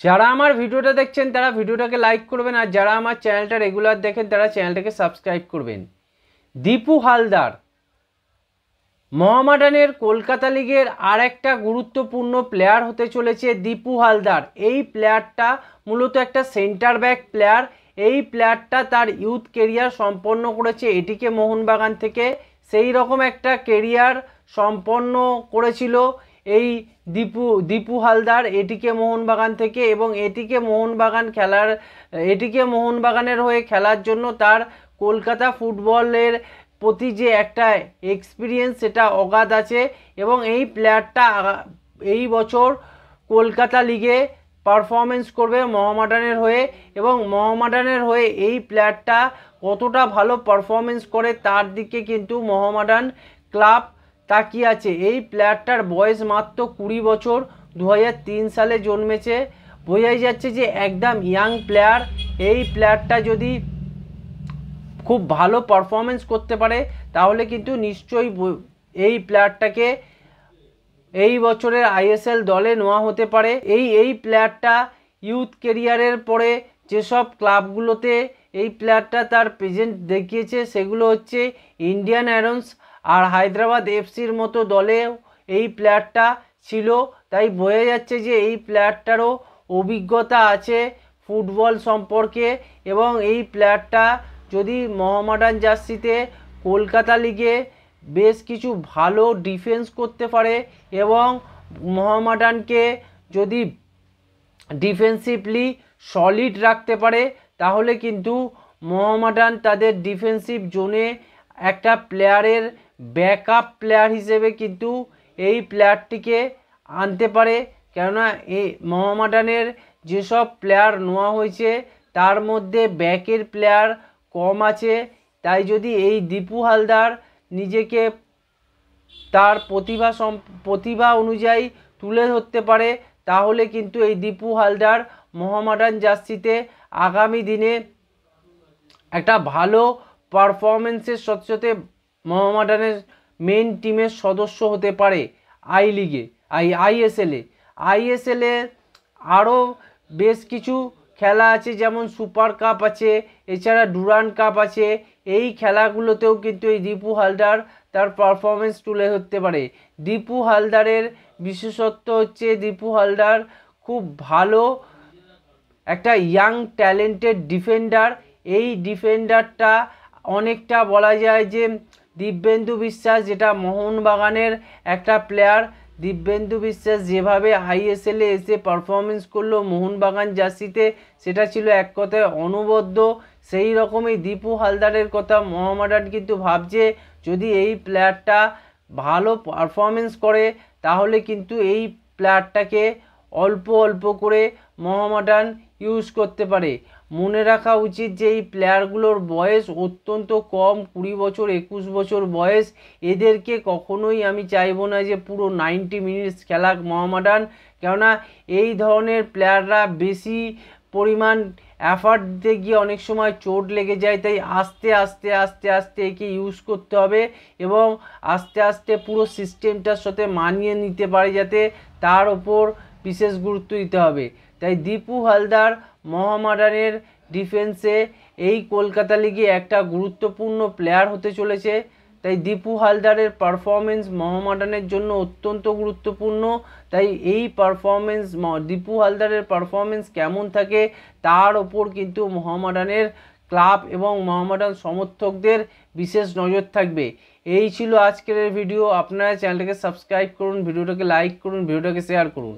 যারা আমার ভিডিওটা দেখছেন তারা ভিডিওটাকে লাইক করবেন, আর যারা আমার চ্যানেলটা রেগুলার দেখেন তারা চ্যানেলটাকে সাবস্ক্রাইব করবেন। দীপু হালদার মোহামেডানের কলকাতা লিগের আর একটা গুরুত্বপূর্ণ প্লেয়ার হতে চলেছে দীপু হালদার। এই প্লেয়ারটা মূলত একটা সেন্টার ব্যাক প্লেয়ার। এই প্লেয়ারটা তার ইউথ কেরিয়ার সম্পন্ন করেছে এটিকে মোহনবাগান থেকে। সেই রকম একটা কেরিয়ার সম্পন্ন করেছিল এই দীপু হালদার এটিকে মোহনবাগান থেকে, এবং এটিকে মোহনবাগানের হয়ে খেলার জন্য তার কলকাতা ফুটবলের প্রতি যে একটা এক্সপিরিয়েন্স সেটা অগাধ আছে। এবং এই প্লেয়ারটা এই বছর কলকাতা লিগে পারফরমেন্স করবে মোহামেডানের হয়ে, এবং মোহামেডানের হয়ে এই প্লেয়ারটা কতটা ভালো পারফরমেন্স করে তার দিকে কিন্তু মোহামেডান ক্লাব তাকিয়ে আছে। এই প্লেয়ারটার বয়স মাত্র 20 বছর, 2003 সালে জন্মেছে। বোঝাই যাচ্ছে যে একদম ইয়াং প্লেয়ার। এই প্লেয়ারটা যদি খুব ভালো পারফরমেন্স করতে পারে তাহলে কিন্তু নিশ্চয়ই এই প্লেয়ারটাকে এই বছরের আইএসএল দলে নেওয়া হতে পারে। এই প্লেয়ারটা ইউথ কেরিয়ারের পরে যেসব ক্লাবগুলোতে এই প্লেয়ারটা তার প্রেজেন্ট দেখিয়েছে সেগুলো হচ্ছে ইন্ডিয়ান আয়রন্স আর হায়দ্রাবাদ এফসির মতো দলেও এই প্লেয়ারটা ছিল। তাই বোঝা যাচ্ছে যে এই প্লেয়ারটারও অভিজ্ঞতা আছে ফুটবল সম্পর্কে, এবং এই প্লেয়ারটা যদি মোহামেডান জার্সিতে কলকাতা লিগে বেশ কিছু ভালো ডিফেন্স করতে পারে এবং মোহামেডানকে যদি ডিফেন্সিভলি সলিড রাখতে পারে তাহলে কিন্তু মোহামেডান তাদের ডিফেন্সিভ জোনে একটা প্লেয়ারের ব্যাকআপ প্লেয়ার হিসেবে কিন্তু এই প্লেয়ারটিকে আনতে পারে। কেননা এই মোহামেডানের যেসব প্লেয়ার নেওয়া হয়েছে তার মধ্যে ব্যাকের প্লেয়ার কম আছে। তাই যদি এই দীপু হালদার নিজেকে তার প্রতিভা অনুযায়ী তুলে ধরতে পারে তাহলে কিন্তু এই দীপু হালদার মোহামেডান জার্সিতে আগামী দিনে একটা ভালো পারফরমেন্সের সাথে সাথে মোহামেডানের মেন টিমের সদস্য হতে পারে আইএসএলে আরও বেশ কিছু খেলা আছে, যেমন সুপার কাপ আছে, এছাড়া ডুরান্ড কাপ আছে। এই খেলাগুলোতেও কিন্তু এই দীপু হালদার তার পারফরমেন্স তুলে ধরতে পারে। দীপু হালদারের বিশেষত্ব হচ্ছে দীপু হালদার খুব ভালো একটা ইয়াং ট্যালেন্টেড ডিফেন্ডার। এই ডিফেন্ডারটা অনেকটা বলা যায় যে দিব্যেন্দু বিশ্বাস, যেটা মোহনবাগানের একটা প্লেয়ার। দিব্যেন্দু বিশ্বাস যেভাবে আইএসএলে এসে পারফরমেন্স করলো মোহনবাগান জার্সিতে, সেটা ছিল এক কথায় অনবদ্য। সেই রকমই দীপু হালদারের কথা মোহামেডান কিন্তু ভাবছে, যদি এই প্লেয়ারটা ভালো পারফরমেন্স করে তাহলে কিন্তু এই প্লেয়ারটাকে অল্প অল্প করে মোহামেডান ইউজ করতে পারে। মনে রাখা উচিত যে এই প্লেয়ারগুলোর বয়স অত্যন্ত কম, 20 বছর 21 বছর বয়স। এদেরকে কখনোই আমি চাইবো না যে পুরো 90 মিনিটস খেলাক মোহামেডান, কেননা এই ধরনের প্লেয়াররা বেশি পরিমাণ এফার্ট দিতে গিয়ে অনেক সময় চোট লেগে যায়। তাই আস্তে আস্তে আস্তে আস্তে একে ইউজ করতে হবে এবং আস্তে আস্তে পুরো সিস্টেমটার সাথে মানিয়ে নিতে পারে, যাতে তার ওপর বিশেষ গুরুত্ব দিতে হবে। তাই দীপু হালদার মোহামেডানের ডিফেন্সে এই কলকাতা লিগে একটা গুরুত্বপূর্ণ প্লেয়ার হতে চলেছে। তাই দীপু হালদারের পারফরমেন্স মোহামেডানের জন্য অত্যন্ত গুরুত্বপূর্ণ। তাই এই পারফরমেন্স দীপু হালদারের পারফরমেন্স কেমন থাকে তার ওপর কিন্তু মোহামেডানের ক্লাব এবং মোহামেডান সমর্থকদের বিশেষ নজর থাকবে। এই ছিল আজকের ভিডিও। আপনারা চ্যানেলটাকে সাবস্ক্রাইব করুন, ভিডিওটাকে লাইক করুন, ভিডিওটাকে শেয়ার করুন।